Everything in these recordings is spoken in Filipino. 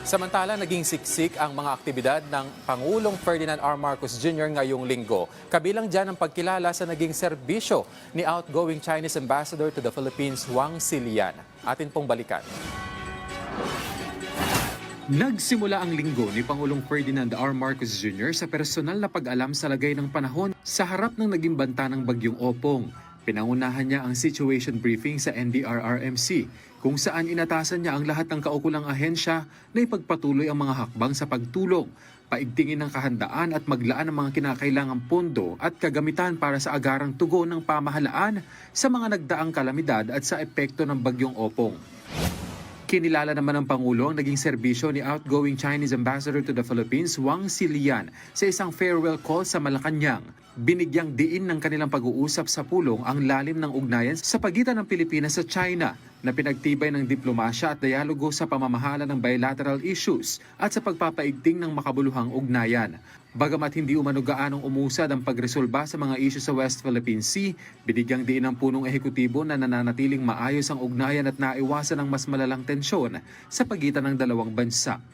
Samantala, naging siksik ang mga aktibidad ng Pangulong Ferdinand R. Marcos Jr. ngayong linggo. Kabilang dyan ang pagkilala sa naging serbisyo ni outgoing Chinese Ambassador to the Philippines, Wang Silian. Atin pong balikan. Nagsimula ang linggo ni Pangulong Ferdinand R. Marcos Jr. sa personal na pag-alam sa lagay ng panahon sa harap ng naging banta ng Bagyong Opong. Pinangunahan niya ang situation briefing sa NDRRMC kung saan inatasan niya ang lahat ng kaukulang ahensya na ipagpatuloy ang mga hakbang sa pagtulong, paigtingin ng kahandaan at maglaan ng mga kinakailangang pondo at kagamitan para sa agarang tugon ng pamahalaan sa mga nagdaang kalamidad at sa epekto ng Bagyong Opong. Kinilala naman ng Pangulo ang naging serbisyo ni outgoing Chinese Ambassador to the Philippines, Wang Silian, sa isang farewell call sa Malacanang. Binigyang diin ng kanilang pag-uusap sa pulong ang lalim ng ugnayan sa pagitan ng Pilipinas sa China na pinagtibay ng diplomasya at dialogo sa pamamahala ng bilateral issues at sa pagpapaigting ng makabuluhang ugnayan. Bagamat hindi umano gaanong umusad ang pagresolba sa mga isyu sa West Philippine Sea, binigyang diin ng punong ehekutibo na nananatiling maayos ang ugnayan at naiwasan ang mas malalang tensyon sa pagitan ng dalawang bansa.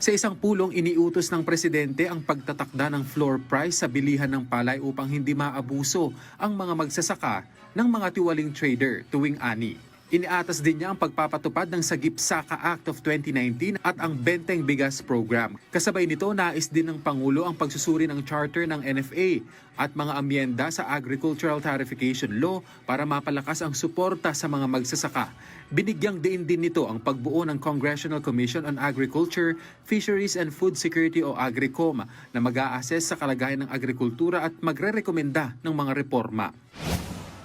Sa isang pulong, iniutos ng presidente ang pagtatakda ng floor price sa bilihan ng palay upang hindi maabuso ang mga magsasaka ng mga tiwaling trader tuwing ani. Iniatas din niya ang pagpapatupad ng Sagip Saka Act of 2019 at ang Benteng Bigas Program. Kasabay nito, nais din ng Pangulo ang pagsusuri ng charter ng NFA at mga amyenda sa Agricultural Tarification Law para mapalakas ang suporta sa mga magsasaka. Binigyang diin din nito ang pagbuo ng Congressional Commission on Agriculture, Fisheries and Food Security o AGRICOM na mag-a-assess sa kalagayan ng agrikultura at magre-rekomenda ng mga reforma.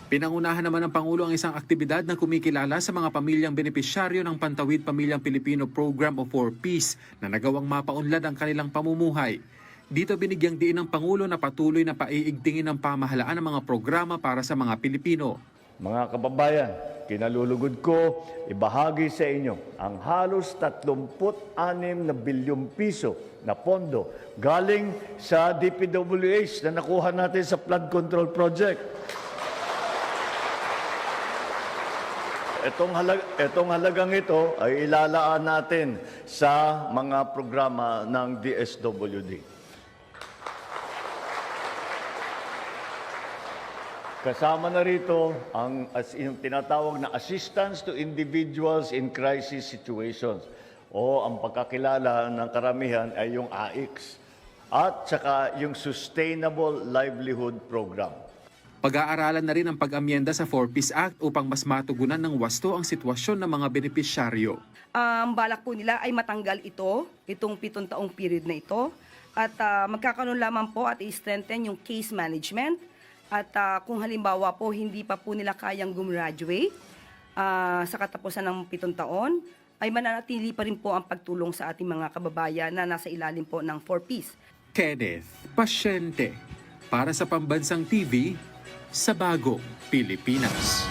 Pinangunahan naman ng Pangulo ang isang aktibidad na kumikilala sa mga pamilyang benepisyaryo ng Pantawid Pamilyang Pilipino Program o 4Ps na nagawang mapaunlad ang kanilang pamumuhay. Dito binigyang diin ng Pangulo na patuloy na paiigtingin ng pamahalaan ng mga programa para sa mga Pilipino. Mga kababayan, kinalulugod ko ibahagi sa inyo ang halos 36 na bilyong piso na pondo galing sa DPWH na nakuha natin sa flood control project. Itong halagang ito ay ilalaan natin sa mga programa ng DSWD. Kasama na rito ang tinatawag na Assistance to Individuals in Crisis Situations o ang pagkakilala ng karamihan ay yung AICS at saka yung Sustainable Livelihood Program. Pag-aaralan na rin ang pag-amyenda sa 4Ps Act upang mas matugunan ng wasto ang sitwasyon ng mga benepisyaryo. Ang balak po nila ay matanggal itong 7 taong period na ito at magkakaroon lamang po at i-strengthen yung case management at kung halimbawa po hindi pa po nila kayang gumraduate sa katapusan ng 7 taon ay mananatili pa rin po ang pagtulong sa ating mga kababayan na nasa ilalim po ng 4Ps. Kenneth Pasyente para sa Pambansang TV sa Bagong Pilipinas.